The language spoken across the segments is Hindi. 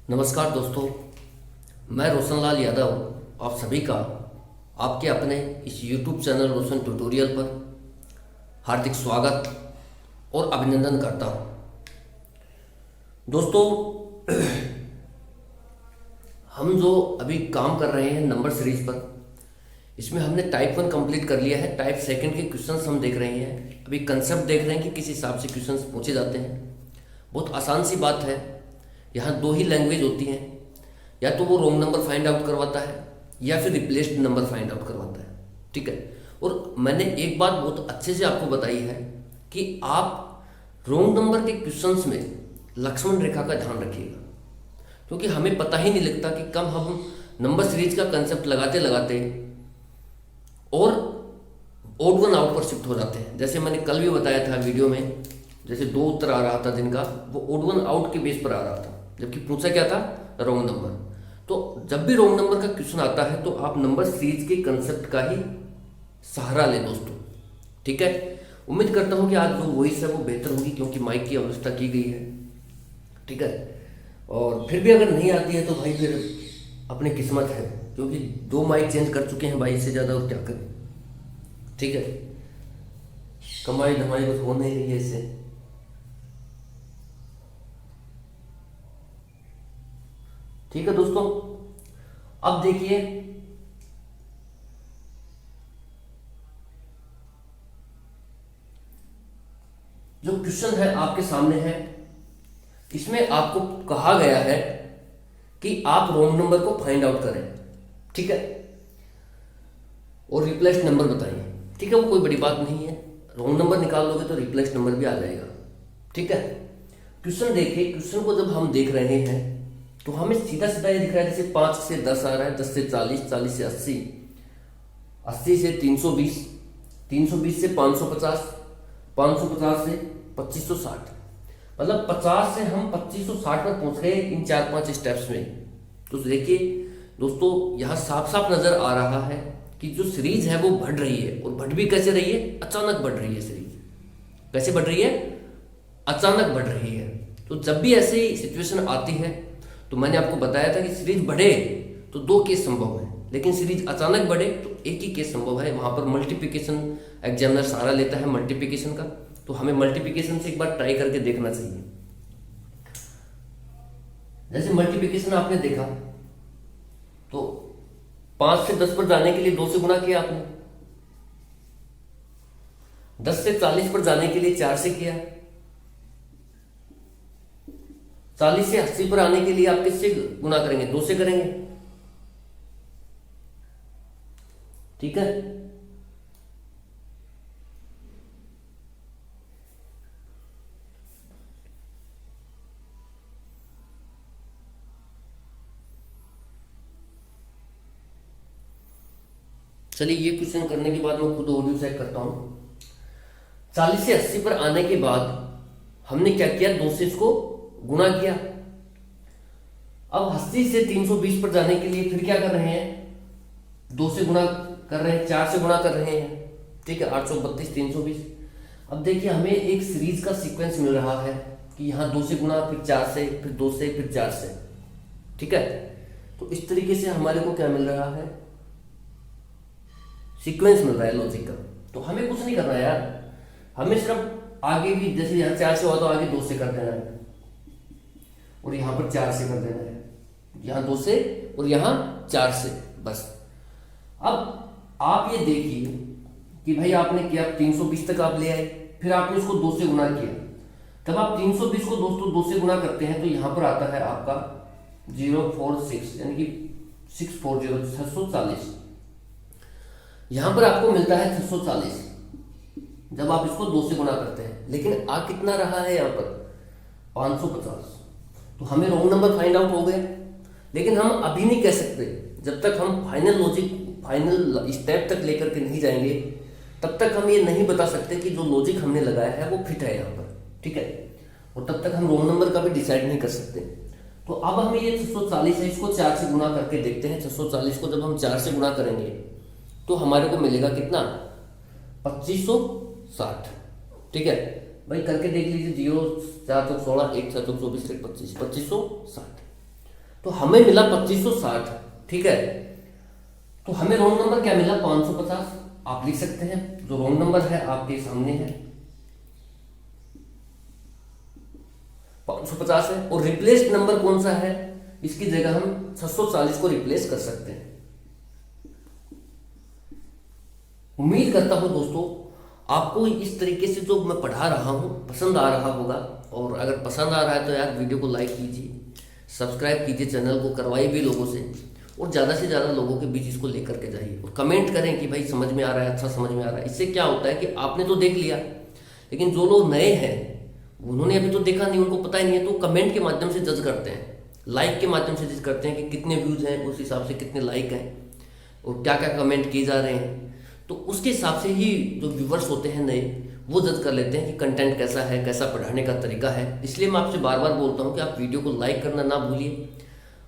नमस्कार दोस्तों, मैं रोशनलाल यादव आप सभी का आपके अपने इस YouTube चैनल रोशन ट्यूटोरियल पर हार्दिक स्वागत और अभिनंदन करता हूं। दोस्तों, हम जो अभी काम कर रहे हैं नंबर सीरीज पर, इसमें हमने टाइप 1 कंप्लीट कर लिया है। टाइप 2 के क्वेश्चंस हम देख रहे हैं। अभी कंसेप्ट देख रहे हैं कि किस हिसाब से क्वेश्चंस पूछे जाते हैं। बहुत आसान सी बात है। यहाँ दो ही लैंग्वेज होती हैं, या तो वो रोंग नंबर फाइंड आउट करवाता है या फिर रिप्लेस्ड नंबर फाइंड आउट करवाता है। ठीक है। और मैंने एक बात बहुत अच्छे से आपको बताई है कि आप रोंग नंबर के क्वेश्चंस में लक्ष्मण रेखा का ध्यान रखिएगा, क्योंकि हमें पता ही नहीं लगता कि कब हम नंबर सीरीज का कंसेप्ट लगाते लगाते और ओड वन आउट पर शिफ्ट हो जाते हैं। जैसे मैंने कल भी बताया था वीडियो में, जैसे 2 उत्तर आ रहा था जिनका, वो ओड वन आउट के बेस पर आ रहा था, जबकि पूछा क्या था, रोंग नंबर। तो जब भी रोंग नंबर का क्वेश्चन आता है तो आप नंबर सीरीज के कंसेप्ट का ही सहारा लें दोस्तों। ठीक है। उम्मीद करता हूं कि आज जो वॉइस है वो बेहतर होगी, क्योंकि माइक की व्यवस्था की गई है। ठीक है। और फिर भी अगर नहीं आती है तो भाई फिर अपनी किस्मत है, क्योंकि 2 माइक चेंज कर चुके हैं भाई, इससे ज़्यादा और क्या करें। ठीक है। कमाई धमाई कुछ हो नहीं रही है इससे। ठीक है दोस्तों, अब देखिए, जो क्वेश्चन है आपके सामने है, इसमें आपको कहा गया है कि आप रोंग नंबर को फाइंड आउट करें। ठीक है। और रिप्लेस्ड नंबर बताइए। ठीक है, वो कोई बड़ी बात नहीं है। रोंग नंबर निकाल लोगे तो रिप्लेस्ड नंबर भी आ जाएगा। ठीक है। क्वेश्चन देखिए, क्वेश्चन को जब हम देख रहे हैं तो हमें सीधा सीधा ये दिख रहा है, जैसे 5 से 10 आ रहा है, 10 से 40, 40 से 80, 80 से 320, 320 से 550, 550 से 2560। मतलब 50 से हम 2560 पर पहुंच गए इन 4-5 स्टेप्स में। तो देखिए दोस्तों, यहाँ साफ साफ नजर आ रहा है कि जो सीरीज है वो बढ़ रही है। और बढ़ भी कैसे रही है? अचानक बढ़ रही है सीरीज। कैसे बढ़ रही है? अचानक बढ़ रही है। तो जब भी ऐसी सिचुएशन आती है तो मैंने आपको बताया था कि सीरीज बढ़े तो 2 केस संभव है, लेकिन सीरीज अचानक बढ़े तो एक ही केस संभव है। वहां पर मल्टीप्लिकेशन एग्जामिनर सहारा लेता है मल्टीप्लिकेशन का, तो हमें मल्टीप्लिकेशन से एक बार ट्राई करके देखना चाहिए। जैसे मल्टीप्लिकेशन आपने देखा तो 5 से 10 पर जाने के लिए 2 से गुणा किया आपने, 10 से 40 पर जाने के लिए 4 से किया, 40 से 80 पर आने के लिए आप किससे गुणा करेंगे? 2 से करेंगे। ठीक है। चलिए, ये क्वेश्चन करने के बाद मैं खुद ऑडियो चेक करता हूं। 40 से 80 पर आने के बाद हमने क्या किया? 2 से इसको गुणा किया। अब 80 से 320 पर जाने के लिए फिर क्या कर रहे हैं? 2 से गुणा कर रहे हैं, 4 से गुणा कर रहे हैं। ठीक है। 832, 320। अब देखिए, हमें एक सीरीज का सीक्वेंस मिल रहा है कि यहाँ 2 से गुणा, फिर 4 से, फिर 2 से, फिर 4 से। ठीक है। तो इस तरीके से हमारे को क्या मिल रहा है? सीक्वेंस मिल रहा है लॉजिक का। तो हमें कुछ नहीं करना है यार, हमें सिर्फ आगे भी, जैसे यहाँ 4 से हुआ तो आगे 2 से कर देना है, और यहाँ पर 4 से कर देना है, यहाँ 2 से और यहाँ 4 से, बस। अब आप ये देखिए कि भाई आपने किया 320 तक आप ले आए, फिर आपने उसको 2 से गुणा किया। तब आप 320 को दोस्तों 2 से गुणा करते हैं तो यहाँ पर आता है आपका 046, यानी कि 640, 640। यहां पर आपको मिलता है 640 जब आप इसको 2 से गुणा करते हैं। लेकिन आ कितना रहा है यहाँ पर? 550। तो हमें रोंग नंबर फाइंड आउट हो गया, लेकिन हम अभी नहीं कह सकते। जब तक हम फाइनल लॉजिक, फाइनल स्टेप तक लेकर के नहीं जाएंगे, तब तक हम ये नहीं बता सकते कि जो लॉजिक हमने लगाया है वो फिट है यहाँ पर। ठीक है। और तब तक हम रोंग नंबर का भी डिसाइड नहीं कर सकते। तो अब हमें ये 640 है, इसको 4 से गुणा करके देखते हैं। 640 को जब हम 4 से गुणा करेंगे तो हमारे को मिलेगा कितना? 2560। ठीक है भाई, करके देख लीजिए। 0 4 16 1 7 24 1 25, 2560। तो हमें मिला 2560। ठीक है, तो हमें रोंग नंबर क्या मिला? 550। आप लिख सकते हैं, जो रोंग नंबर है आपके सामने है 550 है। और रिप्लेस्ड नंबर कौन सा है? इसकी जगह हम 640 को रिप्लेस कर सकते हैं। उम्मीद करता हूं दोस्तों आपको इस तरीके से जो मैं पढ़ा रहा हूं पसंद आ रहा होगा। और अगर पसंद आ रहा है तो यार वीडियो को लाइक कीजिए, सब्सक्राइब कीजिए, चैनल को करवाइए भी लोगों से, और ज़्यादा से ज़्यादा लोगों के बीच इसको लेकर के जाइए। और कमेंट करें कि भाई समझ में आ रहा है, अच्छा समझ में आ रहा है। इससे क्या होता है कि आपने तो देख लिया, लेकिन जो लोग नए हैं उन्होंने अभी तो देखा नहीं, उनको पता ही नहीं है, तो कमेंट के माध्यम से जज करते हैं, लाइक के माध्यम से जज करते हैं कि कितने व्यूज़ हैं, उस हिसाब से कितने लाइक हैं और क्या क्या कमेंट किए जा रहे हैं। तो उसके हिसाब से ही जो व्यूवर्स होते हैं नए, वो जज कर लेते हैं कि कंटेंट कैसा है, कैसा पढ़ाने का तरीका है। इसलिए मैं आपसे बार बार बोलता हूँ कि आप वीडियो को लाइक करना ना भूलिए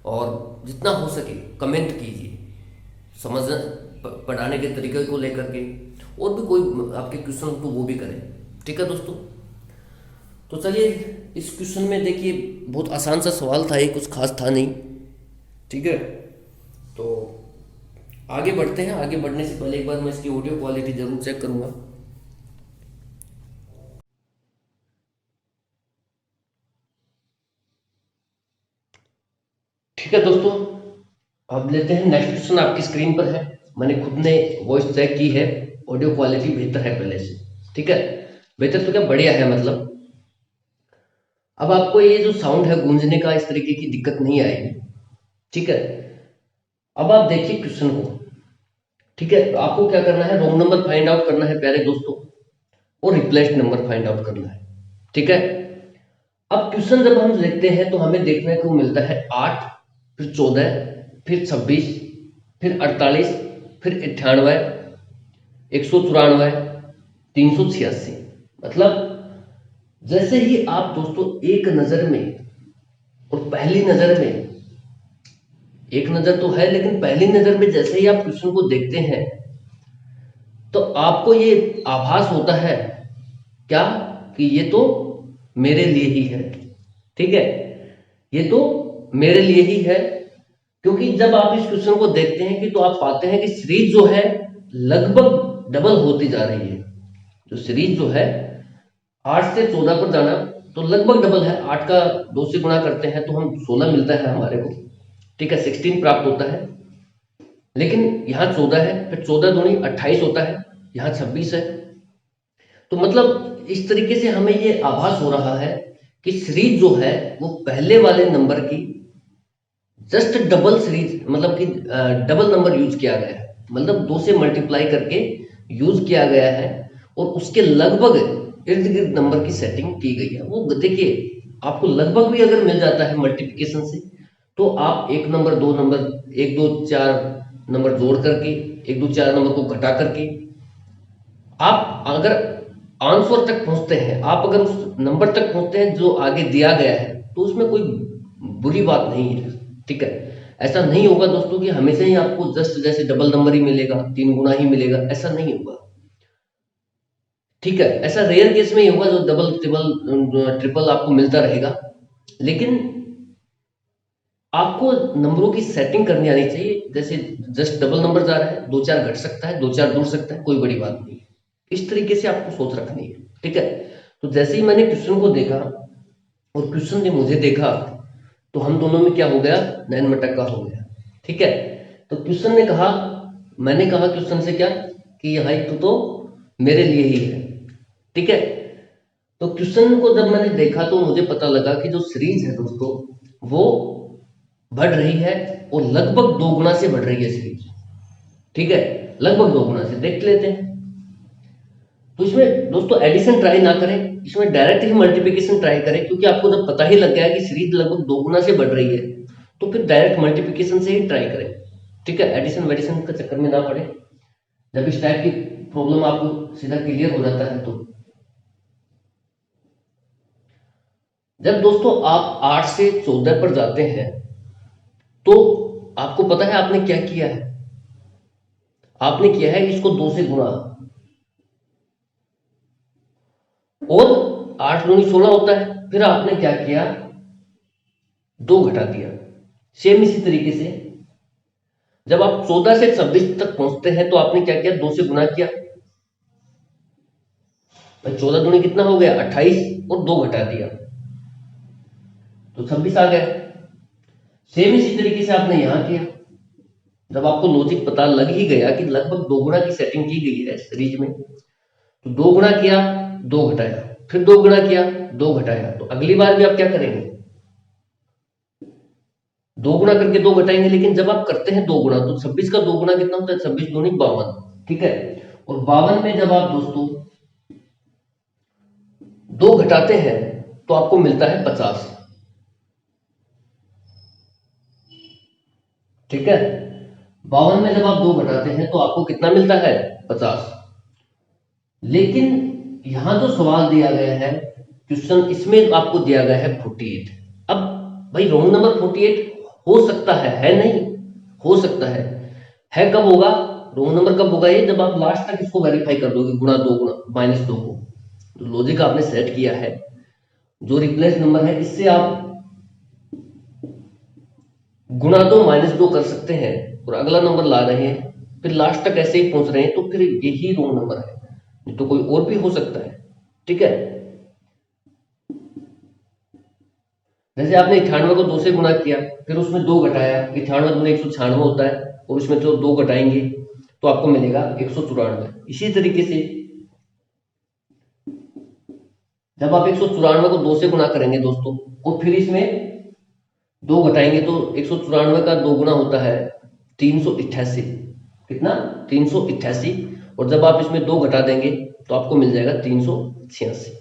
और जितना हो सके कमेंट कीजिए, समझ पढ़ाने के तरीके को लेकर के, और भी कोई आपके क्वेश्चन हो तो वो भी करें। ठीक है दोस्तों, तो चलिए इस क्वेश्चन में देखिए बहुत आसान सा सवाल था, ये कुछ खास था नहीं। ठीक है, तो आगे बढ़ते हैं। आगे बढ़ने से पहले एक बार मैं इसकी ऑडियो क्वालिटी जरूर चेक करूंगा। ठीक है दोस्तों, अब लेते हैं नेक्स्ट क्वेश्चन। आपकी स्क्रीन पर है, मैंने खुद ने वॉइस चेक की है, ऑडियो क्वालिटी बेहतर है पहले से। ठीक है, बेहतर तो क्या, बढ़िया है मतलब। अब आपको ये जो साउंड है गूंजने का, इस तरीके की दिक्कत नहीं आएगी। ठीक है, अब आप देखिए क्वेश्चन को। ठीक है, तो आपको क्या करना है, रोंग नंबर फाइंड आउट करना है प्यारे दोस्तों, और रिप्लेस्ड नंबर फाइंड आउट करना है। ठीक है, अब क्वेश्चन जब हम देखते हैं तो हमें देखने को मिलता है 8, फिर 14, फिर 26, फिर 48, फिर 98, 194, 386। मतलब जैसे ही आप दोस्तों एक नजर में, और पहली नजर में, एक नजर तो है लेकिन पहली नजर में जैसे ही आप क्वेश्चन को देखते हैं तो आपको ये आभास होता है क्या, कि ये तो मेरे लिए ही है। ठीक है, ये तो मेरे लिए ही है, क्योंकि जब आप इस क्वेश्चन को देखते हैं कि तो आप पाते हैं कि सीरीज जो है लगभग डबल होती जा रही है। जो सीरीज जो है 8 से 14 पर जाना तो लगभग डबल है। 8 का 2 से गुणा करते हैं तो हम 16 मिलता है हमारे को। ठीक है, 16 प्राप्त होता है, लेकिन यहाँ 14 है, फिर 14 दूनी 28 होता है, यहाँ 26 है। तो मतलब इस तरीके से हमें ये आभास हो रहा है कि सीरीज जो है वो पहले वाले नंबर की जस्ट डबल सीरीज, मतलब कि डबल नंबर यूज किया गया है, मतलब 2 से मल्टीप्लाई करके यूज किया गया है, और उसके लगभग इर्द गिर्द नंबर की सेटिंग की गई है। वो देखिए आपको लगभग भी अगर मिल जाता है मल्टीप्लिकेशन से, तो आप एक नंबर, दो नंबर, 1 2 4 नंबर जोड़ करके, 1 2 4 नंबर को घटा करके आप अगर आंसर तक पहुंचते हैं, आप अगर उस नंबर तक पहुंचते हैं जो आगे दिया गया है, तो उसमें कोई बुरी बात नहीं है। ठीक है, ऐसा नहीं होगा दोस्तों कि हमेशा ही आपको जस्ट जैसे डबल नंबर ही मिलेगा, 3 गुना ही मिलेगा, ऐसा नहीं होगा। ठीक है, ऐसा रेयर केस में ही होगा जो डबल ट्रिपल आपको मिलता रहेगा। लेकिन आपको नंबरों की सेटिंग करनी आनी चाहिए। जैसे जस्ट डबल नंबर जा रहा है, 2 4 घट सकता है, 2 4 जुड़ सकता है, कोई बड़ी बात नहीं। इस तरीके से आपको सोच रखनी है। ठीक है, तो जैसे ही मैंने क्वेश्चन को देखा और क्वेश्चन ने मुझे देखा, तो हम दोनों में क्या हो गया, नैन मटक्का हो गया। ठीक है, तो क्वेश्चन ने कहा, मैंने कहा क्वेश्चन से क्या, कि यह हाइट तो मेरे लिए ही है। ठीक है, तो क्वेश्चन को जब मैंने देखा तो मुझे पता लगा कि जो सीरीज है दोस्तों वो बढ़ रही है, और लगभग 2 गुना से बढ़ रही है सीरीज। ठीक है, लगभग 2 गुना से देख लेते हैं। तो इसमें दोस्तों एडिशन ट्राई ना करें, इसमें डायरेक्ट ही मल्टीप्लिकेशन ट्राई करें, क्योंकि आपको जब पता ही लग गया कि सीरीज लगभग 2 गुना से बढ़ रही है, तो फिर डायरेक्ट मल्टीप्लिकेशन से ही ट्राई करें। ठीक है, एडिशन वेडिशन का चक्कर में ना पड़े। जब इस टाइप की प्रॉब्लम आपको सीधा क्लियर हो जाता है, तो जब दोस्तों आप 8 से 14 पर जाते हैं, तो आपको पता है आपने क्या किया है, आपने किया है इसको 2 से गुणा, और 8 दूनी 16 होता है, फिर आपने क्या किया, 2 घटा दिया, सेम इसी तरीके से जब आप 14 से 26 तक पहुंचते हैं तो आपने क्या किया, 2 से गुना किया, 14 दूनी कितना हो गया 28, और 2 घटा दिया तो 26 आ गया। सेम इसी तरीके से आपने यहां किया, जब आपको लॉजिक पता लग ही गया कि लगभग 2 गुना की सेटिंग की गई है सीरीज में, तो 2 गुना किया, 2 घटाया, फिर 2 गुना किया, 2 घटाया, तो अगली बार भी आप क्या करेंगे, 2 गुना करके 2 घटाएंगे। लेकिन जब आप करते हैं 2 गुना, तो 26 का 2 गुना कितना होता है, 26 दूनी 52, ठीक है। और 52 में जब आप दोस्तों 2 घटाते हैं तो आपको मिलता है 50, ठीक है। 52 में जब आप 2 घटाते हैं तो आपको कितना मिलता है, 50। लेकिन यहां जो सवाल दिया गया है क्वेश्चन, इसमें आपको दिया गया है 48। अब भाई रोंग नंबर 48 हो सकता है नहीं, हो सकता है कब होगा, रोंग नंबर कब होगा ये, जब आप लास्ट तक इसको वेरीफाई कर दोगे, गुणा 2 गुणा -2 को। तो लॉजिक आपने सेट किया है, जो रिप्लेस नंबर है इससे आप गुणा 2 -2 कर सकते हैं और अगला नंबर ला रहे हैं, फिर लास्ट तक ऐसे ही पहुंच रहे हैं, तो फिर यही रोंग नंबर है, नहीं तो कोई और भी हो सकता है, ठीक है। जैसे आपने 98 को 2 से गुणा किया, फिर उसमें 2 घटाया, 98 दूनी 196 होता है, और उसमें तो 2 घटाएंगे तो आपको मिलेगा 194। इसी तरीके से जब आप 194 को 2 से गुणा करेंगे दोस्तों, और फिर इसमें 2 घटाएंगे, तो 194 का 2 गुना होता है 388, कितना 388, और जब आप इसमें 2 घटा देंगे तो आपको मिल जाएगा 386,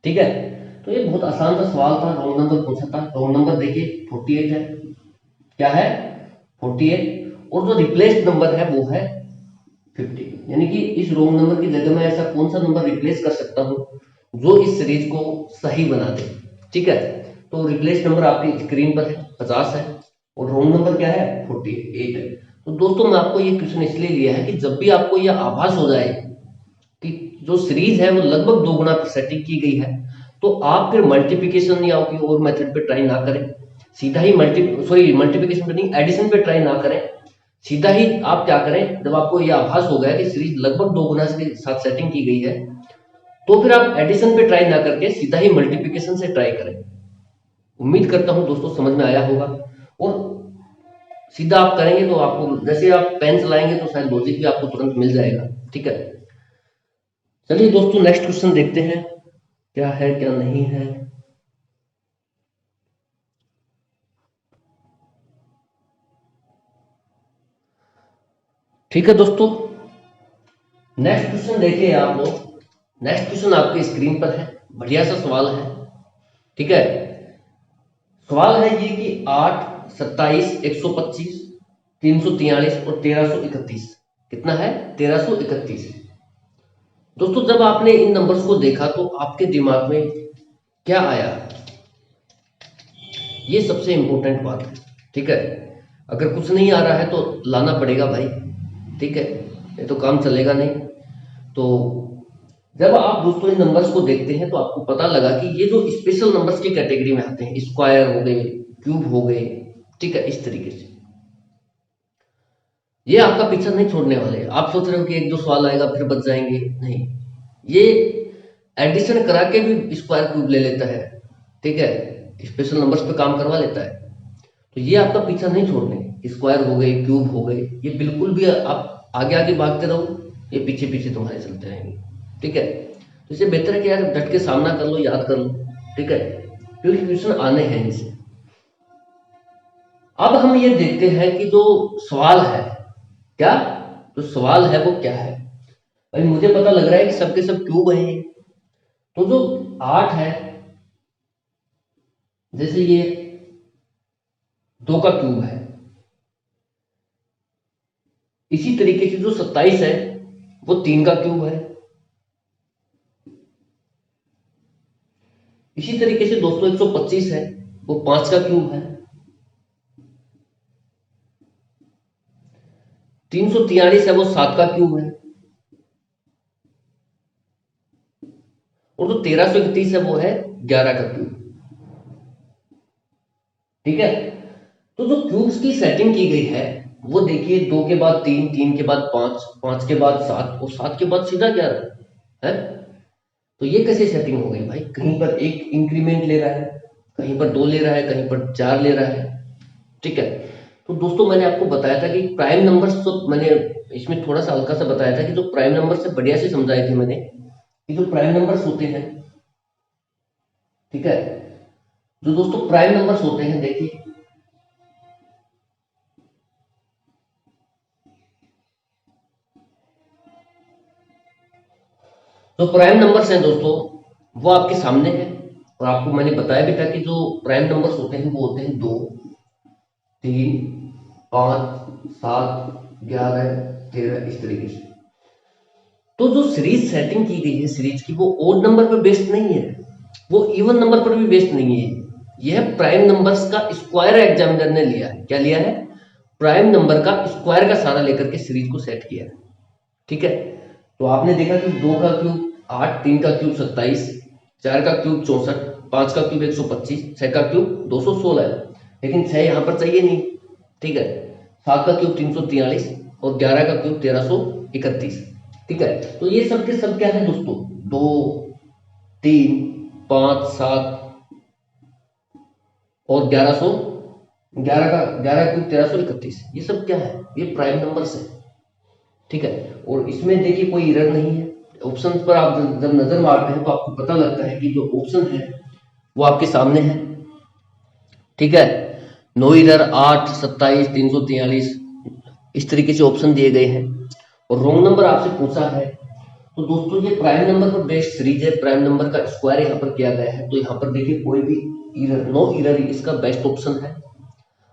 ठीक है। तो ये बहुत आसान सा सवाल था, रोंग नंबर पूछा था। रोंग नंबर देखिए 48 है, क्या है 48, और जो रिप्लेस्ड नंबर है वो है 50। यानी कि इस रोंग नंबर की जगह में ऐसा कौन सा नंबर रिप्लेस कर सकता हूं जो इस सीरीज को सही बना दे, ठीक है। तो रिप्लेस नंबर आपकी स्क्रीन पर है, 50 है, और रोंग नंबर क्या है 48 है। तो दोस्तों मैं आपको ये क्वेश्चन इसलिए लिया है कि जब भी आपको यह आभास हो जाए कि जो सीरीज है वो लगभग 2 गुना पर सेटिंग की गई है, तो आप फिर मल्टीप्लिकेशन या कोई और मेथड पे ट्राई ना करें, सीधा ही मल्टीप्लिकेशन पे नहीं, एडिशन पे ट्राई ना करें, सीधा ही आप क्या करें, जब आपको यह आभास हो गया कि सीरीज लगभग 2 गुना के साथ सेटिंग की गई है, तो फिर आप एडिशन पे ट्राई ना करके सीधा ही मल्टीप्लिकेशन से ट्राई करें। उम्मीद करता हूं दोस्तों समझ में आया होगा, और सीधा आप करेंगे तो आपको, जैसे आप पेन चलाएंगे तो शायद लॉजिक भी आपको तुरंत मिल जाएगा, ठीक है। चलिए दोस्तों नेक्स्ट क्वेश्चन देखते हैं क्या है क्या नहीं है। ठीक है दोस्तों, नेक्स्ट क्वेश्चन देखिए आप लोग। नेक्स्ट क्वेश्चन आपके स्क्रीन पर है, बढ़िया सा सवाल है, ठीक है। सवाल है ये कि 8, 27, 125, 343 और 1331, कितना है 1331। दोस्तों जब आपने इन नंबर्स को देखा तो आपके दिमाग में क्या आया, ये सबसे इंपॉर्टेंट बात है, ठीक है। अगर कुछ नहीं आ रहा है तो लाना पड़ेगा भाई, ठीक है, ये तो काम चलेगा नहीं। तो जब आप दोस्तों इन नंबर्स को देखते हैं तो आपको पता लगा कि ये जो स्पेशल नंबर्स की कैटेगरी में आते हैं, स्क्वायर हो गए, क्यूब हो गए, ठीक है, इस तरीके से ये आपका पीछा नहीं छोड़ने वाले। आप सोच रहे हो कि एक दो सवाल आएगा फिर बच जाएंगे, नहीं, ये एडिशन करा के भी स्क्वायर क्यूब ले लेता है, ठीक है, स्पेशल नंबर्स पे काम करवा लेता है। तो ये आपका पीछा नहीं छोड़ने, स्क्वायर हो गए, क्यूब हो गए, ये बिल्कुल भी आप आगे आगे भागते रहो, ये पीछे पीछे तुम्हारे चलते रहेंगे, ठीक है। तो इससे बेहतर है कि यार डट के सामना कर लो, याद कर लो, ठीक है, क्योंकि क्वेश्चन आने हैं इनसे। अब हम ये देखते हैं कि जो सवाल है, क्या जो सवाल है वो क्या है। भाई मुझे पता लग रहा है कि सबके सब क्यूब है, तो जो 8 है, जैसे ये 2 का क्यूब है, इसी तरीके से जो 27 है वो 3 का क्यूब है, इसी तरीके से दोस्तों 125 है वो 5 का क्यूब है, 343 है वो 7 का क्यूब है, और जो 1331 है वो है 11 का क्यूब, ठीक है। तो जो क्यूब्स की सेटिंग की गई है वो देखिए, 2 के बाद 3, 3 के बाद 5, 5 के बाद 7 और 7 के बाद सीधा 11 है। तो ये कैसे सेटिंग हो गई भाई? कहीं पर एक इंक्रीमेंट ले रहा है, कहीं पर 2 ले रहा है, कहीं पर 4 ले रहा है। ठीक है, तो दोस्तों मैंने आपको बताया था कि प्राइम नंबर्स, तो मैंने इसमें थोड़ा सा हल्का सा बताया था कि जो प्राइम नंबर से बढ़िया से समझाए थे मैंने कि जो प्राइम नंबर्स होते हैं, ठीक है, जो दोस्तों प्राइम नंबर्स होते हैं, देखिए जो प्राइम नंबर्स हैं दोस्तों वो आपके सामने है। और आपको मैंने बताया भी था कि जो प्राइम नंबर्स होते हैं वो होते हैं 2, 3, 5, 7, 11, 13, इस तरीके से। तो जो सीरीज सेटिंग की गई है सीरीज की, वो ओड नंबर पर बेस्ड नहीं है, वो इवन नंबर पर भी बेस्ड नहीं है। यह प्राइम नंबर्स का स्क्वायर एग्जामिनर ने लिया है। क्या लिया है? प्राइम नंबर का स्क्वायर का सहारा लेकर के सीरीज को सेट किया है। ठीक है, तो आपने देखा कि 2 का क्यूब 8, 3 का क्यूब 27, 4 का क्यूब 64, 5 का क्यूब 125, 6 का क्यूब 216 है, लेकिन 6 यहाँ पर चाहिए नहीं। ठीक है, 7 का क्यूब 343 और 11 का क्यूब 1331। ठीक है, तो ये सब के सब क्या है दोस्तों? 2, 3, 5, 7 और 11 का 11 क्यूब 1331, ये सब क्या है? ये प्राइम नंबर्स है। ठीक है, और इसमें देखिए कोई एरर नहीं है। ऑप्शन पर आप जब नजर मारते हैं तो आपको पता लगता है कि जो ऑप्शन है वो आपके सामने है। ठीक है, नो एरर, 8, 27, 343, इस तरीके से ऑप्शन दिए गए हैं। और रोंग नंबर आपसे पूछा है, तो दोस्तों ये प्राइम नंबर पर बेस्ड सीरीज है, प्राइम नंबर का स्क्वायर यहाँ पर किया गया है। तो यहाँ पर देखिए कोई भी एरर, नो एरर, इसका बेस्ट ऑप्शन है।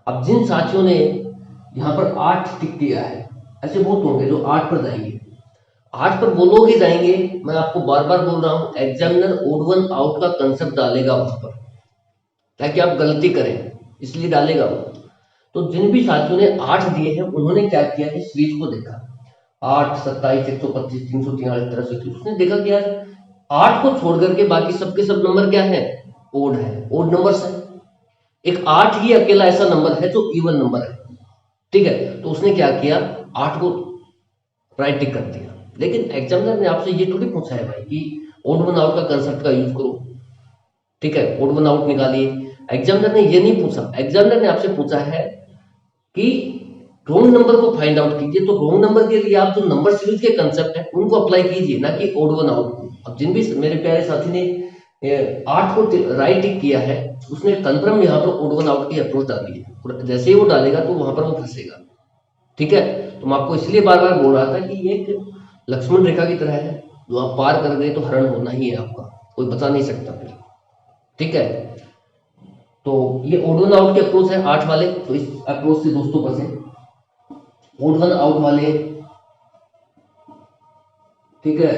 अब जिन साथियों ने यहाँ पर 8 टिक किया है, ऐसे बहुत होंगे जो 8 पर जाएंगे। 8 पर वो लोग ही जाएंगे, मैं आपको बार बार बोल रहा हूँ, एग्जामिनर ओड वन आउट का कंसेप्ट डालेगा वहां पर, ताकि आप गलती करें, इसलिए डालेगा वो। तो जिन भी साथियों ने 8 दिए हैं उन्होंने क्या किया है, सीरीज को देखा, 8, 27, 125, 343, 1331, उसने देखा कि यार 8 को छोड़ करके बाकी सबके सब नंबर क्या है? ओड है, ओड नंबर्स है। एक 8 ही अकेला ऐसा नंबर है जो इवन नंबर है। ठीक है, तो उसने क्या किया, 8 को राइट टिक कर दिया। लेकिन एग्जामिनर ने आपसे ये थोड़ी पूछा है भाई कि ओड वन आउट का कंसेप्ट का यूज करो। ठीक है, ओड वन आउट निकालिए, एग्जामिनर ने ये नहीं पूछा। एग्जामिनर ने आपसे पूछा है कि रोंग नंबर को फाइंड आउट कीजिए। तो रोंग नंबर के लिए आप जो नंबर सीरीज के कंसेप्ट है उनको अप्लाई कीजिए, ना कि ओड वन आउट को। अब जिन भी मेरे प्यारे साथी ने 8 को राइट टिक किया है, उसने कंफर्म यहाँ पर ओड वन आउट की अप्रोच डाली है, और जैसे ही वो डालेगा तो वहां पर वो फंसेगा। ठीक है, तो मैं आपको इसलिए बार बार बोल रहा था कि ये एक लक्ष्मण रेखा की तरह है, जो आप पार कर गए तो हरण होना ही है आपका, कोई बचा नहीं सकता फिर। ठीक है, तो ये ओड वन आउट की अप्रोच है 8 वाले, तो इस अप्रोच से दोस्तों बसे। ओड वन आउट वाले, ठीक है,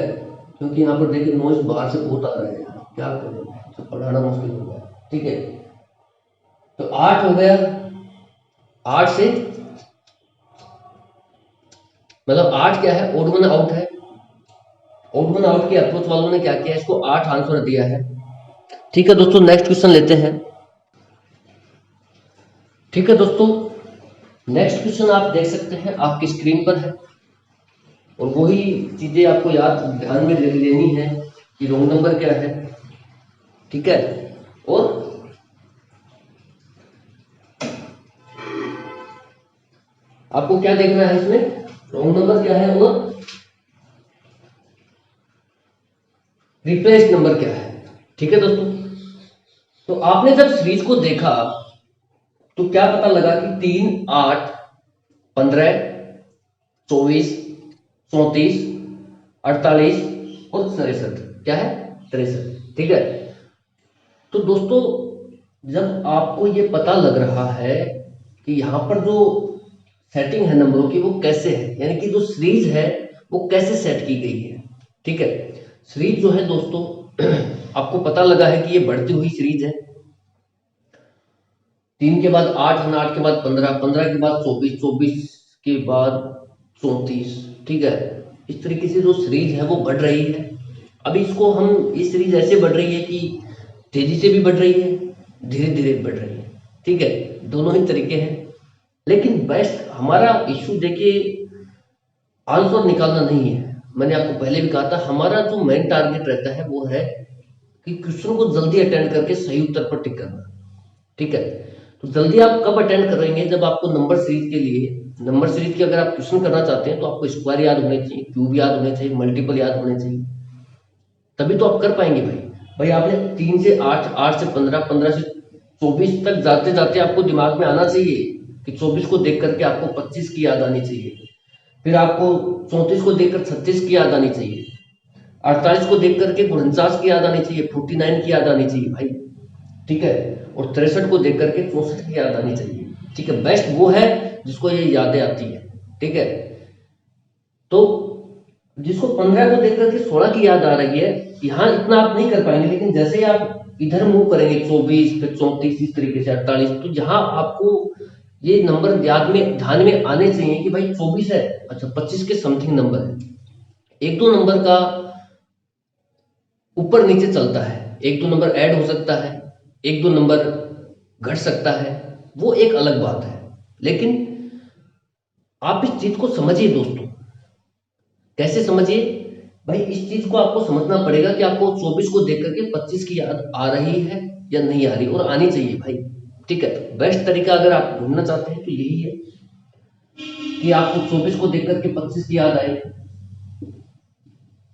क्योंकि यहाँ पर देखिए नॉइज बाहर से बहुत आ रहा है, क्या करें, तो पढ़ाना मुश्किल हो गया। ठीक है, तो 8 हो गया, 8 से मतलब 8 क्या है, ओड वन आउट है। ओड वन आउट की अप्रोच वालों ने क्या किया, इसको 8 आंसर दिया है। ठीक है दोस्तों, नेक्स्ट क्वेश्चन लेते हैं। ठीक है दोस्तों, नेक्स्ट क्वेश्चन आप देख सकते हैं, आपकी स्क्रीन पर है, और वही चीजें आपको याद ध्यान में लेनी है कि रोंग नंबर क्या है। ठीक है, और आपको क्या देखना है इसमें, रोंग नंबर क्या है और रिप्लेस नंबर क्या है। ठीक है दोस्तों, तो आपने जब सीरीज को देखा तो क्या पता लगा कि 3, 8, 15, 24, 34, 48 और 63, क्या है, 63। ठीक है, तो दोस्तों जब आपको ये पता लग रहा है कि यहाँ पर जो सेटिंग है नंबरों की वो कैसे है, यानी कि जो सीरीज है वो कैसे सेट की गई है। ठीक है, सीरीज जो है दोस्तों आपको पता लगा है कि ये बढ़ती हुई सीरीज है। 3 के बाद 8 है, 8 के बाद 15, 15 के बाद 24, 24 के बाद 34। ठीक है, इस तरीके से जो सीरीज है वो बढ़ रही है। अब इसको हम, इस सीरीज ऐसे बढ़ रही है कि तेजी से भी बढ़ रही है, धीरे धीरे बढ़ रही है। ठीक है, दोनों ही तरीके हैं। लेकिन बेस्ट हमारा इश्यू देखिए आंसर निकालना नहीं है। मैंने आपको पहले भी कहा था हमारा जो मेन टारगेट रहता है वो है कि क्वेश्चन को जल्दी अटेंड करके सही उत्तर पर टिक करना। ठीक है, तो जल्दी आप कब अटेंड करेंगे, जब आपको नंबर सीरीज के लिए, नंबर सीरीज के अगर आप क्वेश्चन करना चाहते हैं तो आपको स्क्वायर याद होने चाहिए, क्यूब याद होने चाहिए, मल्टीपल याद होने चाहिए, तभी तो आप कर पाएंगे भाई। भाई आपने 3 से 8, 8 से 15, 15 से 24 तक जाते जाते आपको दिमाग में आना चाहिए कि 24 को देख करके आपको 25 की याद आनी चाहिए, फिर आपको 34 को देखकर 36 की याद आनी चाहिए, 48 को देख करके 49 की याद आनी चाहिए, 49 की याद आनी चाहिए भाई। ठीक है, और 63 को देख करके 64 की याद आनी चाहिए। ठीक है, बेस्ट वो है जिसको ये यादें आती है। ठीक है, तो जिसको 15 को देख करके 16 की याद आ रही है, यहाँ इतना आप नहीं कर पाएंगे, लेकिन जैसे ही आप इधर मूव करेंगे 24 फिर 34 इस तरीके से 48, तो यहाँ आपको ये नंबर याद में ध्यान में आने चाहिए कि भाई 24 है, अच्छा 25 के समथिंग नंबर है। एक दो नंबर का ऊपर नीचे चलता है, एक दो नंबर ऐड हो सकता है, एक दो नंबर घट सकता है, वो एक अलग बात है। लेकिन आप इस चीज को समझिए दोस्तों। कैसे समझिए भाई, इस चीज को आपको समझना पड़ेगा कि आपको 24 को देख करके 25 की याद आ रही है या नहीं आ रही, और आनी चाहिए भाई। ठीक है, तो बेस्ट तरीका अगर आप ढूंढना चाहते हैं तो यही है कि आपको 24 को देख करके 25 की याद आए,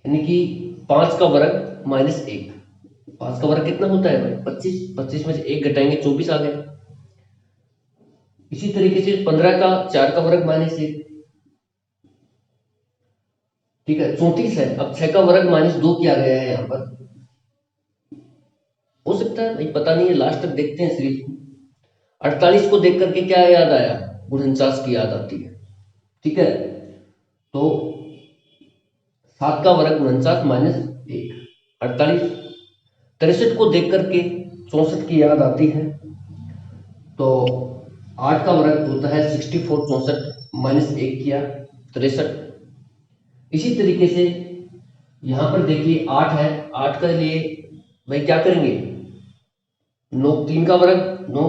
यानी कि 5 का वर्ग माइनस 1। 5 का वर्ग कितना होता है भाई 25, 25 में से 1 घटाएंगे 24 आ गया। इसी तरीके से 15 का 4 का वर्ग माइनस 1। ठीक है, 34 है, अब 6 का वर्ग माइनस 2 किया गया है यहाँ पर। हो सकता है भाई, पता नहीं है, लास्ट तक देखते हैं सीरीज को। 48 को देख करके क्या याद आया, 49 की याद आती है। ठीक है, तो 7 का वर्ग 49 माइनस 1 48। 63 को देख करके 64 की याद आती है, तो 8 का वर्ग होता है 64, 64 माइनस 1 किया 63। इसी तरीके से यहां पर देखिए 8 है, 8 के लिए भाई क्या करेंगे, 9, 3 का वर्ग 9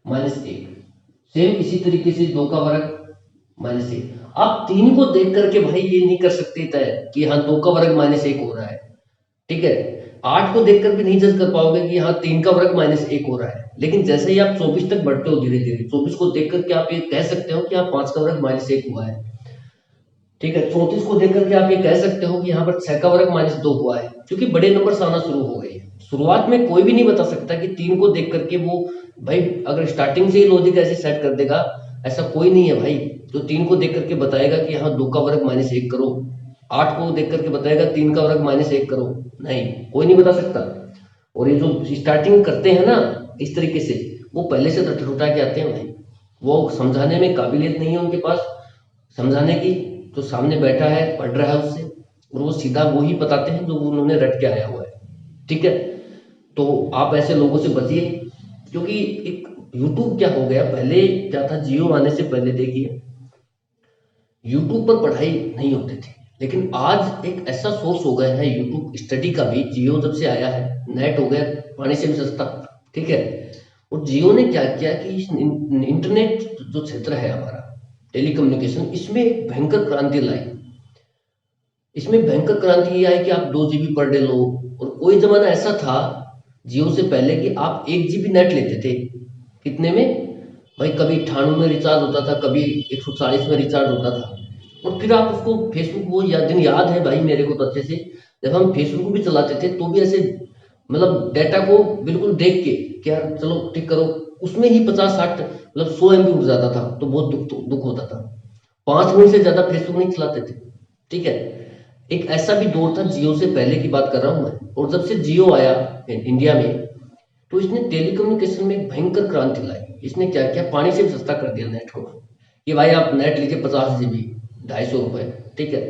माइनस 1। सेम इसी तरीके से 2 का वर्ग माइनस 1। आप 3 को देख करके भाई ये नहीं कर सकते तय कि हाँ 2 का वर्ग माइनस 1 हो रहा है। ठीक है, 8 को देखकर भी नहीं जज कर पाओगे कि यहाँ 3 का वर्ग माइनस 1 हो रहा है, लेकिन जैसे ही आप 24 तक बढ़ते हो धीरे धीरे, 24 को देख करके आप ये कह सकते हो कि यहाँ 5 का वर्ग माइनस 1 हुआ है। ठीक है, 34 को देख करके आप ये कह सकते हो कि यहाँ पर 6 का वर्ग माइनस 2 हुआ है, क्योंकि बड़े नंबर आना शुरू हो गए हैं। शुरुआत में कोई भी नहीं बता सकता कि 3 को देख करके वो, भाई अगर स्टार्टिंग से ही लॉजिक ऐसे सेट कर देगा, ऐसा कोई नहीं है भाई जो 3 को देख करके बताएगा कि यहाँ 2 का वर्ग माइनस 1 करो, 8 को देख करके बताएगा 3 का वर्ग माइनस 1 करो। नहीं, कोई नहीं बता सकता। और ये जो स्टार्टिंग करते हैं ना इस तरीके से, वो पहले से रटरुटा के आते हैं भाई, वो समझाने में काबिलियत नहीं है उनके पास समझाने की। जो सामने बैठा है पढ़ रहा है उससे, और वो सीधा वो ही बताते हैं जो उन्होंने रट के आया हुआ है। ठीक है, तो आप ऐसे लोगों से बचिए, क्योंकि एक यूट्यूब क्या हो गया, पहले क्या था, जियो आने से पहले देखिए यूट्यूब पर पढ़ाई नहीं होती थी, लेकिन आज एक ऐसा सोर्स हो गया है यूट्यूब स्टडी का भी। जियो जब से आया है, नेट हो गया पानी से भी सस्ता। ठीक है, और जियो ने क्या किया कि इस इंटरनेट जो क्षेत्र है हमारा टेलीकम्युनिकेशन, इसमें एक भयंकर क्रांति लाई। इसमें भयंकर क्रांति ये आई कि आप 2 GB पर डे लो। और कोई जमाना ऐसा था जियो से पहले कि आप 1 GB नेट लेते थे, कितने में भाई, कभी 98 में रिचार्ज होता था, कभी 140 में रिचार्ज होता था। और फिर आप उसको फेसबुक, वो दिन याद है भाई मेरे को तो अच्छे से, जब हम फेसबुक भी चलाते थे तो भी ऐसे मतलब डेटा को बिल्कुल देख के क्या चलो टिक करो, उसमें ही 50-60 मतलब 100 MB उठ जाता था, तो बहुत दुख होता था। 5 मिनट से ज्यादा फेसबुक नहीं चलाते थे। ठीक है, एक ऐसा भी दौर था जियो से पहले की बात कर रहा हूं मैं। और जब से जियो आया इंडिया में, तो इसने टेलीकम्युनिकेशन में एक भयंकर क्रांति लाई। इसने क्या किया, पानी से भी सस्ता कर दिया नेट को, कि भाई आप नेट लीजिए 50 GB, 250 रुपए। ठीक है,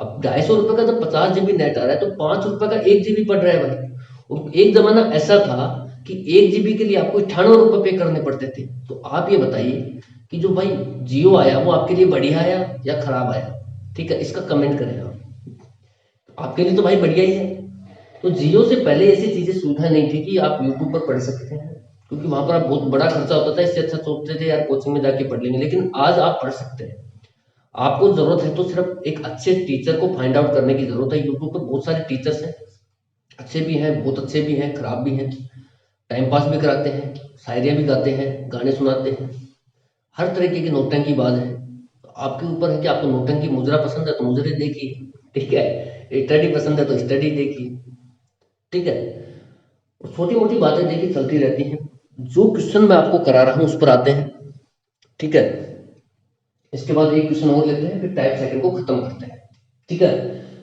अब 250 रुपए का जब 50 GB नेट आ रहा है, तो 5 रुपए का 1 GB पड़ रहा है भाई। और एक जमाना ऐसा था कि 1 GB के लिए आपको 98 रुपए पे करने पड़ते थे। तो आप ये बताइए कि जो भाई जियो आया वो आपके लिए बढ़िया आया या खराब आया? ठीक है, इसका कमेंट करें आप। आपके लिए तो भाई बढ़िया ही है। तो जियो से पहले ऐसी चीजें सुविधा नहीं थी कि आप यूट्यूब पर पढ़ सकते हैं, क्योंकि वहां पर आप बहुत बड़ा खर्चा होता था, इससे अच्छा सोचते थे यार कोचिंग में जाके पढ़ लेंगे। लेकिन आज आप पढ़ सकते हैं। आपको जरूरत है तो सिर्फ एक अच्छे टीचर को फाइंड आउट करने की जरूरत है। यूट्यूब पर बहुत सारे टीचर्स हैं, अच्छे भी हैं, बहुत अच्छे भी हैं, खराब भी हैं, टाइम पास भी कराते हैं, शायरियाँ भी गाते हैं, गाने सुनाते हैं, हर तरीके की नौटंकी बाज है। तो आपके ऊपर है कि आपको नौटंकी मुजरा पसंद है तो मुजरे देखिए, ठीक है, स्टडी पसंद है तो स्टडी देखिए, ठीक है। और छोटी मोटी बातें देखिए चलती रहती हैं। जो क्वेश्चन मैं आपको करा रहा हूँ उस पर आते हैं, ठीक है। इसके बाद एक क्वेश्चन और लेते हैं, फिर टाइप सेकंड को खत्म करते हैं, ठीक है।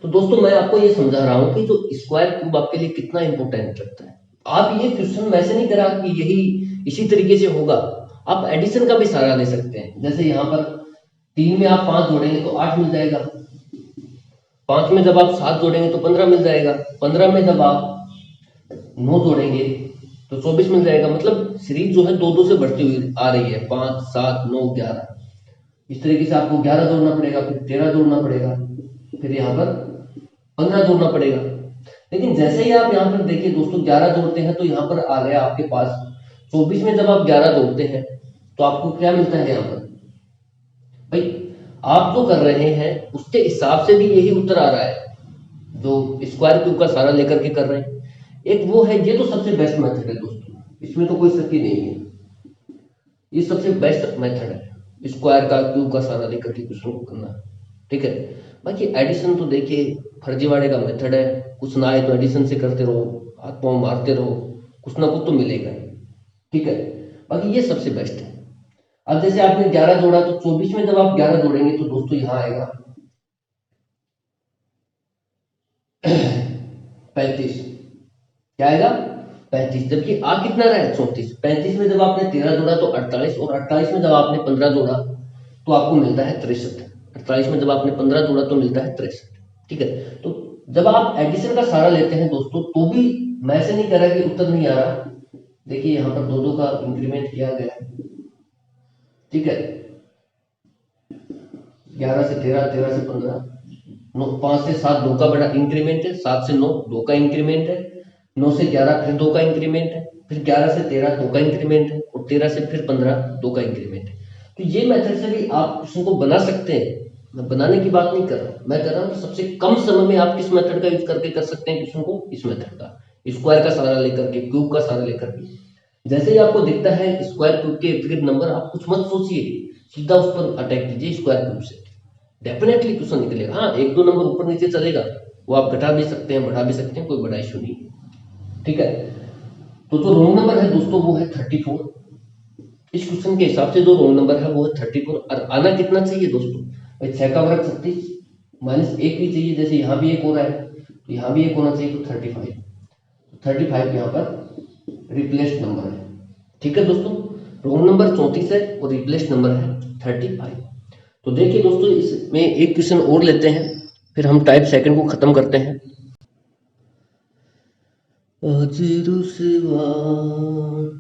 तो दोस्तों मैं आपको ये समझा रहा हूँ कि जो स्क्वायर क्यूब आपके लिए कितना इंपॉर्टेंट लगता है। आप ये क्वेश्चन वैसे नहीं करा कि यही इसी तरीके से होगा, आप एडिशन का भी सहारा ले सकते हैं। जैसे यहाँ पर 3 में आप 5 जोड़ेंगे तो 8 मिल जाएगा, 5 में जब आप 7 जोड़ेंगे तो 15 मिल जाएगा, 15 में जब आप 9 जोड़ेंगे तो 24 मिल जाएगा। मतलब सीरीज जो है दो दो से बढ़ती हुई आ रही है, 5 7 9 11। इस तरीके से आपको 11 जोड़ना पड़ेगा, फिर 13 जोड़ना पड़ेगा, फिर यहाँ पर 15 जोड़ना पड़ेगा। लेकिन जैसे ही आप यहाँ पर देखिए दोस्तों 11 जोड़ते हैं तो यहाँ पर आ गया आपके पास 24 में जब आप 11 जोड़ते हैं तो आपको क्या मिलता है यहाँ पर भाई, आप जो कर रहे हैं उसके हिसाब से भी यही उत्तर आ रहा है जो स्क्वायर क्यूब का सहारा लेकर के कर रहे हैं। एक वो है, ये तो सबसे बेस्ट मेथड है दोस्तों, इसमें तो कोई शक ही नहीं है, ये सबसे बेस्ट मेथड है स्क्वायर का क्यूब का सहारा लेकर के क्वेश्चन को करना, ठीक है। बाकी एडिशन तो देखिए फर्जीवाड़े का मेथड है, कुछ ना आए तो एडिशन से करते रहो, हाथ पांव मारते रहो, कुछ ना कुछ तो मिलेगा, ठीक है। बाकी ये सबसे बेस्ट है। अब जैसे आपने 11 जोड़ा तो 24 में जब आप 11 जोड़ेंगे तो दोस्तों यहाँ आएगा 35, क्या आएगा 35, जबकि आ कितना रहा है 34। 35 में जब आपने 13 जोड़ा तो 48, और 48 में जब आपने 15 जोड़ा तो आपको मिलता है 63। 48 में जब आपने 15 जोड़ा तो मिलता है 63, ठीक है। तो जब आप एडिशन का सहारा लेते हैं दोस्तों तो भी मैं ऐसे नहीं कह रहा कि उत्तर नहीं आ रहा, देखिए यहाँ पर दो का इंक्रीमेंट किया गया है, ठीक है। 11 से 13, 13 से 15, 5 से 7 2 का बड़ा इंक्रीमेंट है, 7 से 9 2 का इंक्रीमेंट है, 9 से 11 फिर 2 का इंक्रीमेंट है, फिर 11 से 13 2 का इंक्रीमेंट है, और 13 से फिर 15 2 का इंक्रीमेंट है। तो ये मेथड से भी आप क्वेश्चन को बना सकते हैं। मैं बनाने की बात नहीं कर रहा, मैं कर रहा हूँ सबसे कम समय में आप किस मेथड का यूज करके कर सकते हैं क्वेश्चन को, इस मेथड का, स्क्वायर का सहारा लेकर के, क्यूब का सहारा लेकर के। जैसे ही आपको दिखता है स्क्वायर क्यूब के इर्द गिर्द नंबर, आप कुछ मत सोचिए, सीधा उस पर अटैक कीजिए स्क्वायर क्यूब से, डेफिनेटली क्वेश्चन निकलेगा। हाँ 1-2 नंबर ऊपर नीचे चलेगा, वो आप घटा भी सकते हैं, बढ़ा भी सकते हैं, कोई बड़ा इशू नहीं, ठीक है। तो जो रोंग नंबर है दोस्तों वो है 34। इस क्वेश्चन के हिसाब से जो रोंग नंबर है वो है 34, और आना कितना चाहिए दोस्तों भाई, 6 का वर्ग 36 माइनस 1 भी चाहिए, जैसे यहाँ भी 1 हो रहा है तो यहाँ भी 1 होना चाहिए, तो 35। 35 यहाँ पर रिप्लेस्ड नंबर है, ठीक है दोस्तों। रोंग नंबर 34 है और रिप्लेस्ड नंबर है 35। तो देखिए दोस्तों इसमें एक क्वेश्चन और लेते हैं, फिर हम टाइप सेकंड को खत्म करते हैं। आज रुसवा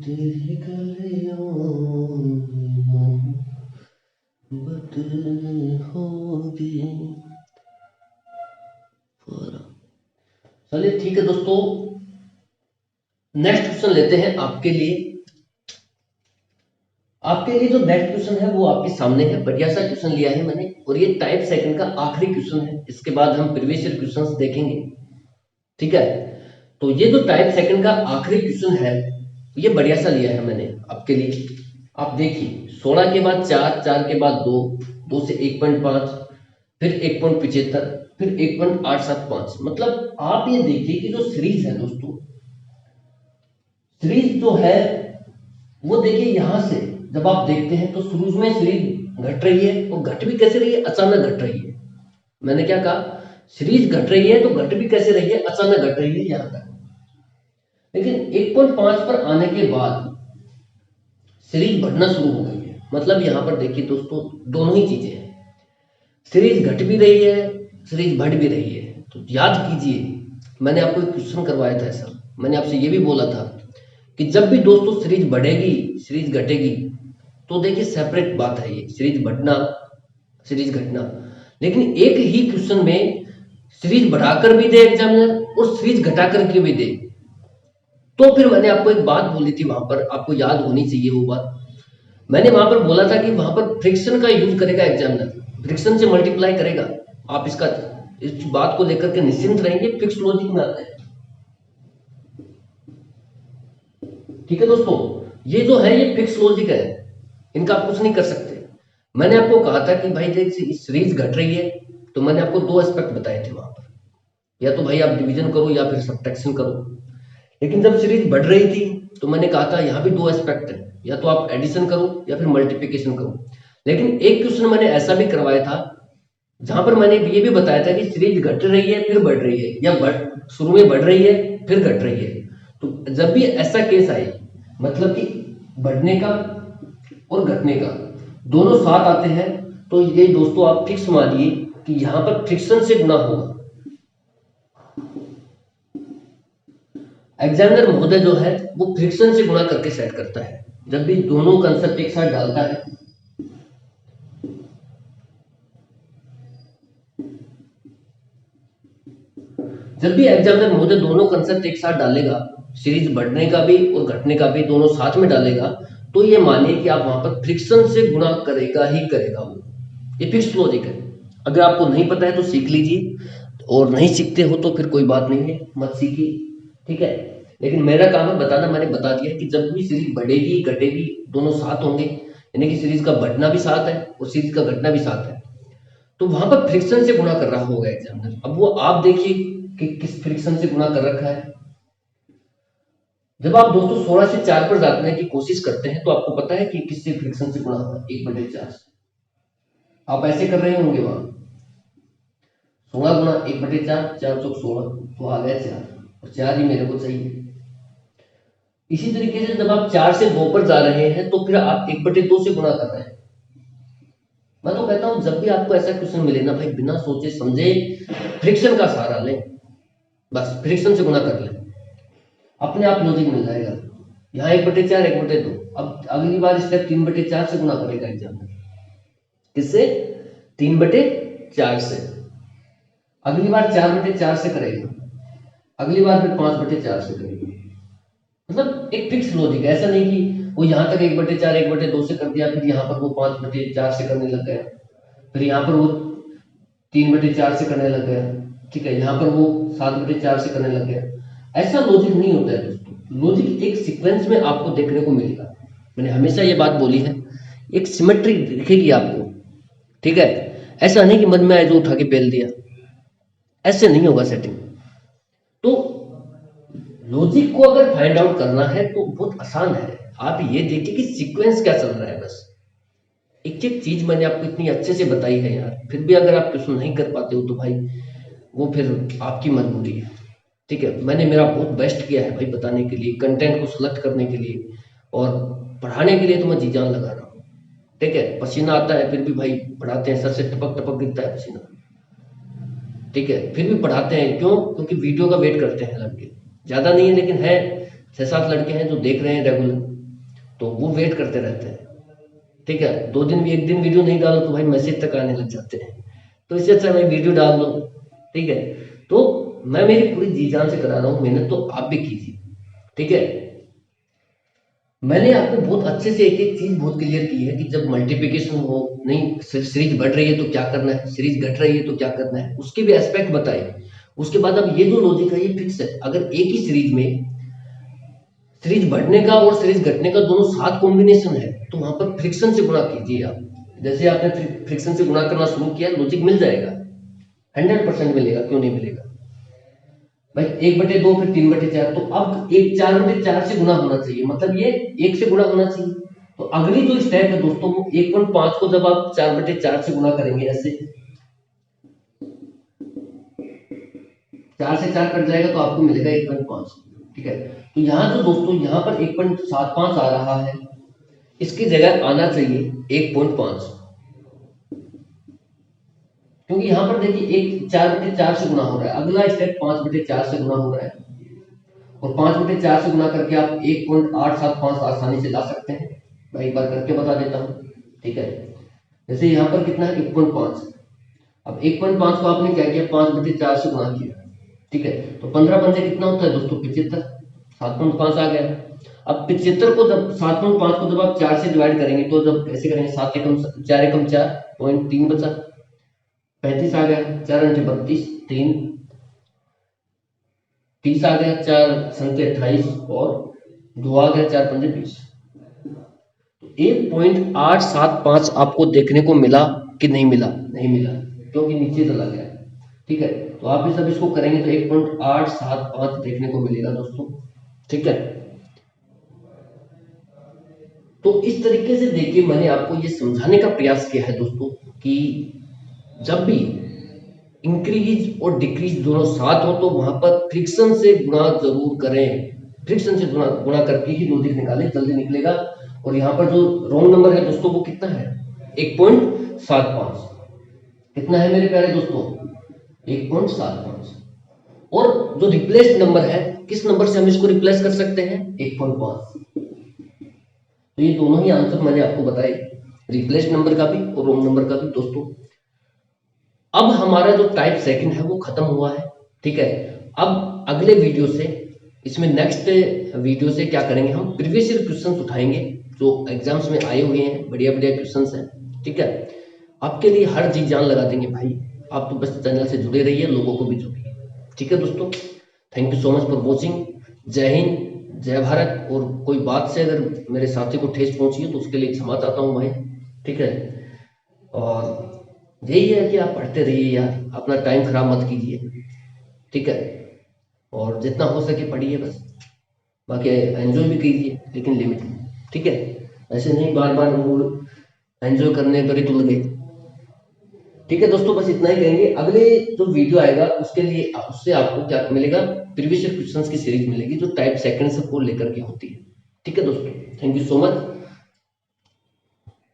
तेरी गलियों में मोहब्बत होगी। चलिए ठीक है दोस्तों, नेक्स्ट क्वेश्चन लेते हैं आपके लिए। आपके लिए जो नेक्स्ट क्वेश्चन है वो आपके सामने है, बढ़िया सा क्वेश्चन लिया है मैंने, और ये टाइप सेकंड का आखिरी क्वेश्चन है। इसके बाद हम प्रीवियस ईयर क्वेश्चंस देखेंगे, ठीक है। तो ये जो टाइप सेकंड का आखिरी क्वेश्चन है ये बढ़िया सा लिया है मैंने आपके लिए। आप देखिए 16 के बाद 4, 4 के बाद 2, 2 से 1.5, फिर 1.75, फिर 1.875। मतलब आप ये देखिए कि जो सीरीज है दोस्तों, सीरीज जो है वो देखिए यहां से जब आप देखते हैं तो शुरू में सीरीज घट रही है, और घट भी कैसे रही है, अचानक घट रही है। मैंने क्या कहा, सीरीज घट रही है तो घट भी कैसे रही है, अचानक घट रही है यहां तक। लेकिन 1.5 पर आने के बाद सीरीज बढ़ना शुरू हो गई है। मतलब यहां पर देखिए दोस्तों दोनों ही चीजें हैं, सीरीज घट भी रही है, सीरीज बढ़ भी रही है। तो याद कीजिए मैंने आपको एक क्वेश्चन करवाया था ऐसा, मैंने आपसे ये भी बोला था कि जब भी दोस्तों सीरीज बढ़ेगी सीरीज घटेगी तो देखिए सेपरेट बात है ये, सीरीज बढ़ना सीरीज घटना। लेकिन एक ही क्वेश्चन में सीरीज बढ़ाकर भी दे एग्जामिनर और सीरीज घटाकर के भी दे, तो फिर मैंने आपको एक बात बोली थी वहां पर, आपको याद होनी चाहिए वो बात। मैंने वहां पर बोला था कि वहां पर फ्रिक्शन का यूज करेगा एग्जामिनर, फ्रिक्शन से मल्टीप्लाई करेगा। आप इसका इस बात को लेकर के निश्चिंत रहेंगे, फिक्स लॉजिक में आता है। ठीक है दोस्तों, ये जो है ये फिक्स लॉजिक है, इनका आप कुछ नहीं कर सकते। मैंने आपको कहा था कि भाई देख सीरीज घट रही है, तो मैंने आपको दो एस्पेक्ट बताए थे वहां पर, या तो भाई आप डिवीजन करो या फिर सब्ट्रैक्शन करो। लेकिन जब सीरीज बढ़ रही थी तो मैंने कहा था यहाँ भी दो एस्पेक्ट है, या तो आप एडिशन करो या फिर मल्टीप्लिकेशन करो। लेकिन एक क्वेश्चन मैंने ऐसा भी करवाया था जहां पर मैंने ये भी बताया था कि सीरीज घट रही है फिर बढ़ रही है, या शुरू में बढ़ रही है फिर घट रही है। तो जब भी ऐसा केस आए, मतलब कि बढ़ने का और घटने का दोनों साथ आते हैं, तो ये दोस्तों आप फिक्स मानिए कि यहां पर फ्रिक्शन से गुणा होगा। एग्जामिनर महोदय जो है वो फ्रिक्शन से गुणा करके सेट करता है, जब भी दोनों कंसेप्ट एक साथ डालता है। जब भी एग्जामिनर महोदय दोनों कंसेप्ट एक साथ डालेगा, सीरीज बढ़ने का भी और घटने का भी दोनों साथ में डालेगा, तो ये मानिए कि आप वहां पर फ्रिक्शन से गुणा करेगा ही करेगा वो। ये फिक्स लॉजिक है। अगर आपको नहीं पता है तो सीख लीजिए, और नहीं सीखते हो तो फिर कोई बात नहीं है, मत सीखिए। ठीक है, लेकिन मेरा काम है बताना। मैंने बता दिया कि जब भी सीरीज बढ़ेगी घटेगी दोनों साथ होंगे, यानी कि सीरीज का बढ़ना भी साथ है और सीरीज का घटना भी साथ है, तो वहां पर फ्रिक्शन से गुणा कर रहा होगा एग्जामिनर। अब वो आप देखिए कि किस फ्रिक्शन से गुणा कर रखा है। जब आप दोस्तों 16 से 4 पर जाने की कोशिश करते हैं तो आपको पता है कि किससे फ्रिक्शन से गुणा होगा, 1/4 से। आप ऐसे कर रहे होंगे वहां, 16 गुणा 1/4, 4 चौक 16, तो आ गया 4, और 4 ही मेरे को चाहिए। इसी तरीके से जब आप 4 से 2 पर जा रहे हैं तो फिर आप 1/2 से गुणा कर रहे हैं। मैं तो कहता हूं जब भी आपको ऐसा क्वेश्चन मिले ना भाई, बिना सोचे समझे फ्रिक्शन का सहारा लें, बस फ्रिक्शन से गुणा कर लें, अपने आप लॉजिक मिल जाएगा। यहाँ 1/4 1/2, अब अगली बार स्टेप 3/4 से गुणा करेगा एग्जामिनर। किससे? 3/4 से। अगली बार 4/4 से करेगा, अगली बार फिर 5/4 से करेगा। मतलब एक फिक्स लॉजिक है, ऐसा नहीं कि वो यहाँ तक 1/4 1/2 से कर दिया, फिर यहाँ पर वो 5/4 से करने लग गया, फिर यहाँ पर वो 3/4 से करने लग गया। ठीक है, यहाँ पर वो 7/4 से करने लग गया। ऐसा लॉजिक नहीं होता है दोस्तों। लॉजिक एक सीक्वेंस में आपको देखने को मिलेगा। मैंने हमेशा ये बात बोली है, एक सिमेट्री दिखेगी आपको। ठीक है, ऐसा नहीं कि मन में आए जो उठा के बेल दिया, ऐसे नहीं होगा सेटिंग। तो लॉजिक को अगर फाइंड आउट करना है तो बहुत आसान है। आप ये देखिए कि सीक्वेंस क्या चल रहा है, बस एक एक चीज मैंने आपको इतनी अच्छे से बताई है यार, फिर भी अगर आप क्वेश्चन नहीं कर पाते हो तो भाई वो फिर आपकी मजबूरी है। ठीक है, मैंने मेरा बहुत बेस्ट किया है भाई बताने के लिए, कंटेंट को सिलेक्ट करने के लिए और पढ़ाने के लिए, तो मैं जी जान लगा रहा हूँ। ठीक है, पसीना आता है फिर भी भाई पढ़ाते हैं, सर से टपक टपक गिरता है पसीना। ठीक है, फिर भी पढ़ाते हैं, क्यों? क्योंकि वीडियो का वेट करते हैं लड़के, ज्यादा नहीं है लेकिन है 6-7 लड़के हैं जो देख रहे हैं रेगुलर, तो वो वेट करते रहते हैं। ठीक है, 2 दिन भी, 1 दिन वीडियो नहीं डालो तो भाई मैसेज तक आने लग जाते हैं, तो इससे अच्छा मैं वीडियो डाल दो। ठीक है, तो मैं मेरी पूरी जी जान से करा रहा हूँ, मेहनत तो आप भी कीजिए। ठीक है, मैंने आपको बहुत अच्छे से एक एक चीज बहुत क्लियर की है कि जब मल्टीप्लिकेशन हो, नहीं सीरीज बढ़ रही है तो क्या करना है, सीरीज घट रही है तो क्या करना है, उसके भी एस्पेक्ट बताए। उसके बाद अब ये जो लॉजिक है ये फिक्स है। अगर एक ही सीरीज में सीरीज बढ़ने का और सीरीज घटने का दोनों साथ कॉम्बिनेशन है, तो वहां पर फ्रिक्शन से गुणा कीजिए आप। जैसे आपने फ्रिक्शन से गुणा करना शुरू किया, लॉजिक मिल जाएगा, 100% मिलेगा, क्यों नहीं मिलेगा भाई। 1/2 फिर 3/4, तो अब एक 4/4 से गुणा होना चाहिए, मतलब ये 1 से गुणा होना चाहिए। तो अगली जो स्टेप है दोस्तों, वो 1.5 को जब आप 4/4 से गुणा करेंगे, ऐसे 4 से 4 कट जाएगा तो आपको मिलेगा 1.5। ठीक है, तो यहाँ जो दोस्तों यहाँ पर 1.75 आ रहा है, इसकी जगह आना चाहिए 1.5, क्योंकि यहाँ पर देखिए एक 4/4 से गुणा हो रहा है, अगला स्टेप 5/4 से गुणा हो रहा है, और 5/4 से गुणा करके आप 1.875 आसानी से ला सकते हैं। मैं एक बार करके बता देता हूँ। ठीक है, जैसे यहाँ पर कितना है 1.5, अब 1.5 को आपने क्या किया, 5/4 से गुणा किया। ठीक है, तो 15 पंजे कितना होता है दोस्तों, 75। 7.5 आ गया। अब 75 को जब 7.5 को जब आप 4 से डिवाइड करेंगे तो जब ऐसे करेंगे 7 एकम 4 एकम 4 पॉइंट 3 बचा, 35 आ गया, 4 अंठे 32, 3 30 आ गया, 4 संख्या 28 और 2 आ गया, 4 पंजे 20। 1.875 आपको देखने को मिला कि नहीं मिला? नहीं मिला, क्योंकि नीचे चला गया। ठीक है, तो आप जब इसको करेंगे तो 1.875 देखने को मिलेगा दोस्तों। ठीक है, तो इस तरीके से देखिए मैंने आपको ये समझाने का प्रयास किया है दोस्तों कि जब भी इंक्रीज और डिक्रीज दोनों साथ हो तो वहां पर फ्रिक्शन से गुणा जरूर करें। फ्रिक्शन से गुणा गुणा करके ही लॉजिक निकालें, जल्दी निकलेगा। और यहाँ पर जो रॉन्ग नंबर है दोस्तों वो कितना है? 1.75। कितना है मेरे प्यारे दोस्तों? 1.75। और जो रिप्लेस नंबर है, किस नंबर से हम इसको रिप्लेस कर सकते हैं? 1.5। तो ये दोनों ही आंसर मैंने आपको बताए, रिप्लेस नंबर का भी और रॉन्ग नंबर का भी दोस्तों। अब हमारा जो टाइप सेकंड है वो खत्म हुआ है। ठीक है, अब अगले वीडियो से, इसमें नेक्स्ट वीडियो से क्या करेंगे, हम प्रीवियस ईयर क्वेश्चंस उठाएंगे जो एग्जाम्स में आए हुए हैं, बढ़िया बढ़िया क्वेश्चंस हैं। ठीक है, आपके लिए हर चीज जान लगा देंगे भाई। आप तो बस चैनल से जुड़े रहिए, लोगों को भी जोड़िए। ठीक है दोस्तों, thank you so much for watching. जय हिंद, जय भारत। और कोई बात से अगर मेरे साथी को ठेस पहुंची है तो उसके लिए क्षमा चाहता हूँ भाई। ठीक है, और यही है कि आप पढ़ते रहिए यार, अपना टाइम खराब मत कीजिए। ठीक है, और जितना हो सके पढ़िए बस, बाकी एंजॉय भी कीजिए लेकिन लिमिट में। ठीक है, ऐसे नहीं बार बार एंजॉय करने पर ही तुल गए। ठीक है दोस्तों, बस इतना ही कहेंगे। अगले जो वीडियो आएगा उसके लिए, उससे आपको क्या मिलेगा? प्रीवियस क्वेश्चंस की सीरीज मिलेगी जो टाइप सेकंड से को लेकर के होती है। ठीक है दोस्तों, थैंक यू सो मच।